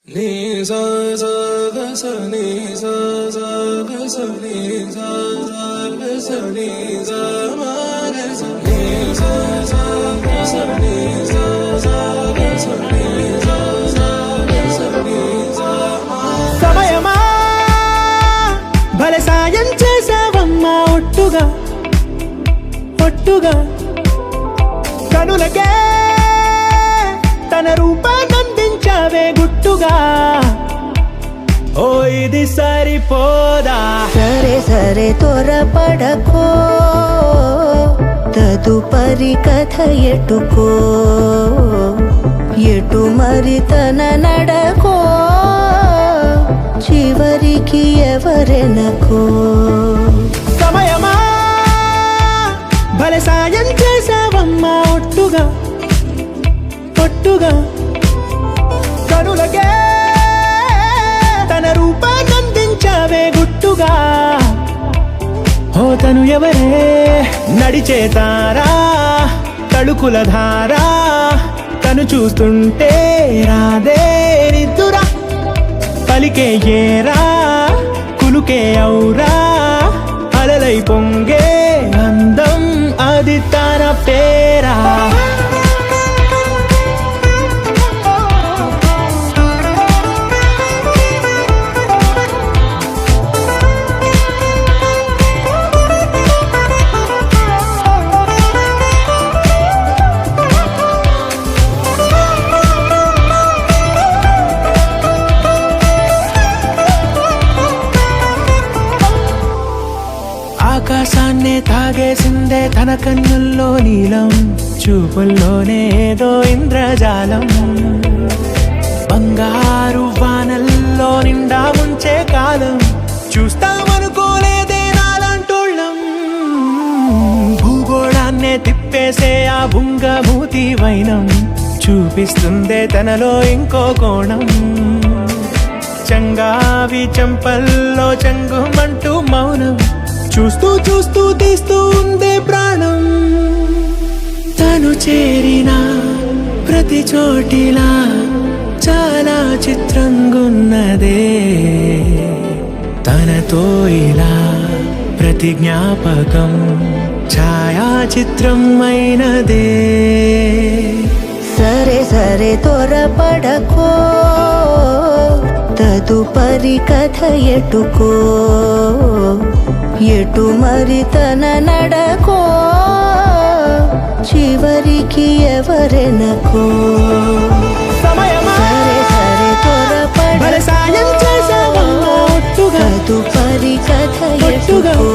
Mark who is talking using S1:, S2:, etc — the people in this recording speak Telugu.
S1: Ni sa sa ga sa ni sa sa ga sa ni sa sa ga sa ni sa ma ga sa ni sa sa ga sa ni sa sa ga sa ni sa sa ga sa ni sa ma
S2: సమయమా భలే సాయం చేసావమ్మా ఒట్టుగా ఒట్టుగా కనులకే తన రూపాన్నందించావే గుట్టుగా ఓ ఇది సరిపోదా
S3: సరే సరే త్వరపడకో తదుపరి కథ ఎటుకో ఎటు మరి తన నడకో చివరికి ఎవరెనకో
S2: సమయమా భలే సాయం చేసావమ్మా ఒట్టుగా ఒట్టుగా కనులకే తన రూపాన్నందించావే గుట్టుగా ఓ తను ఎవరే నడిచే తారా తళుకుల ధారా తను చూస్తుంటే రాదే నిద్దురా పలికే ఏరా కులుకే ఔరా అలలై పొంగే అందం అది తన పేరా ఆకాశాన్నే తాగేసిందే తన కన్నుల్లో నీలం చూపుల్లోనే ఏదో ఇంద్రజాలం బంగారు వానల్లో నిండా ఉంచే కాలం చూస్తామనుకోలేదే నాలంటోళ్ళం భూగోళాన్నే తిప్పేసే ఆ బుంగమూతి వైనం చూపిస్తుందే తనలో ఇంకో కోణం చంగావి చంపల్లో చంగుమంటూ మౌనం చూస్తూ చూస్తూ తీస్తూ ఉందే ప్రాణం తను చేరిన ప్రతి చోటిలా చాలా చిత్రంగున్నదే తనతో ఇలా ప్రతి జ్ఞాపకం ఛాయాచిత్రం అయినదే
S3: సరే సరే త్వరపడకో తదుపరి కథ ఎటుకో ఎటు మరి తన నడకో చివరికి ఎవరెనకో
S2: సమయమా
S3: సరే సరే త్వరపడకో
S2: భలే సాయం చేసావమ్మా ఒట్టుగా
S3: తదుపరి కథ
S2: ఒట్టుగా
S3: ఎటుకో